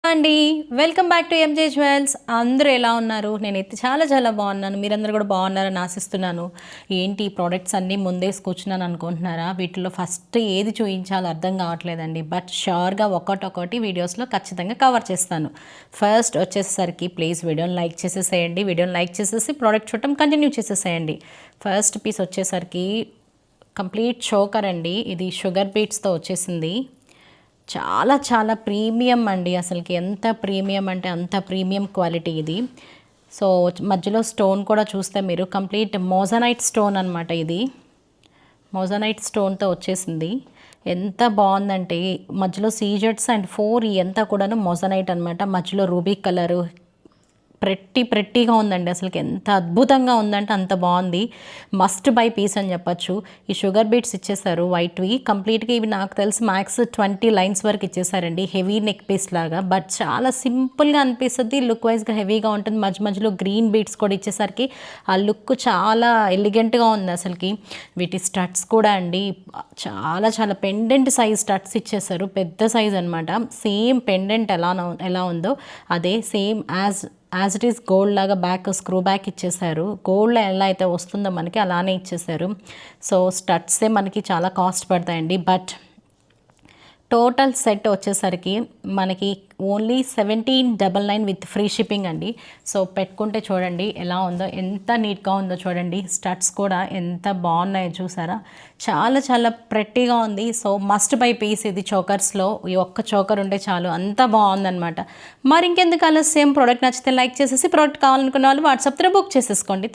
అండి welcome back to M J jewels. అందరూ ఎలా ఉన్నారు? నేనైతే చాలా బాగున్నాను. మీరందరూ కూడా బాగున్నారని ఆశిస్తున్నాను. ఏంటి ఈ ప్రోడక్ట్స్ అన్నీ ముందేసి కూర్చున్నాను అనుకుంటున్నారా? వీటిలో ఫస్ట్ ఏది చూపించాలో అర్థం కావట్లేదండి. బట్ షూర్గా ఒక్కొక్కటి వీడియోస్లో ఖచ్చితంగా కవర్ చేస్తాను. ఫస్ట్ వచ్చేసరికి ప్లీజ్ వీడియోని లైక్ చేసేసేయండి. వీడియోని లైక్ చేసేసి ప్రోడక్ట్ చూడటం కంటిన్యూ చేసేసేయండి. ఫస్ట్ పీస్ వచ్చేసరికి కంప్లీట్ చోకర్ అండి. ఇది షుగర్ బీట్స్తో వచ్చేసింది. చాలా ప్రీమియం అండి. అసలుకి ఎంత ప్రీమియం అంటే అంత ప్రీమియం క్వాలిటీ ఇది. సో మధ్యలో స్టోన్ కూడా చూస్తే మీరు కంప్లీట్ మోజనైట్ స్టోన్ అనమాట. ఇది మోజనైట్ స్టోన్తో వచ్చేసింది. ఎంత బాగుందంటే మధ్యలో సీజెట్స్ అండ్ 4 ఎంత కూడాను మోజనైట్ అనమాట. మధ్యలో రూబీ కలరు ప్రెట్టీగా ఉందండి. అసలుకి ఎంత అద్భుతంగా ఉందంటే అంత బాగుంది. మస్ట్ బై పీస్ అని చెప్పచ్చు. ఈ షుగర్ బీట్స్ ఇచ్చేసారు వైట్వి కంప్లీట్గా. ఇవి నాకు తెలిసి మ్యాక్స్ 20 లైన్స్ వరకు ఇచ్చేసారండి. హెవీ నెక్ పీస్ లాగా, బట్ చాలా సింపుల్గా అనిపిస్తుంది. లుక్ వైజ్గా హెవీగా ఉంటుంది. మధ్యలో గ్రీన్ బీట్స్ కూడా ఇచ్చేసరికి ఆ లుక్ చాలా ఎలిగెంట్గా ఉంది అసలుకి. వీటి స్టడ్స్ కూడా అండి చాలా పెండెంట్ సైజ్ స్టడ్స్ ఇచ్చేసారు. పెద్ద సైజ్ అనమాట. సేమ్ పెండెంట్ ఎలా ఉందో అదే same as it is gold లాగా బ్యాక్ స్క్రూ బ్యాక్ ఇచ్చేసారు. గోల్డ్లో ఎలా అయితే వస్తుందో మనకి అలానే ఇచ్చేసారు. సో స్టడ్సే మనకి చాలా కాస్ట్ పడతాయండి. బట్ టోటల్ సెట్ వచ్చేసరికి మనకి ఓన్లీ 1799 విత్ ఫ్రీ షిప్పింగ్ అండి. సో పెట్టుకుంటే చూడండి ఎలా ఉందో, ఎంత నీట్గా ఉందో చూడండి. స్టడ్స్ కూడా ఎంత బాగున్నాయో చూసారా? చాలా ప్రెట్టీగా ఉంది. సో మస్ట్ బై పీస్ ఇది. చోకర్స్లో ఈ ఒక్క చోకర్ ఉంటే చాలు, అంత బాగుందనమాట. మరి ఇంకెందుకు ఆలస్యం? ప్రోడక్ట్ నచ్చితే లైక్ చేసేసి, ప్రోడక్ట్ కావాలనుకున్న వాళ్ళు వాట్సాప్ త్రూ బుక్ చేసేసుకోండి.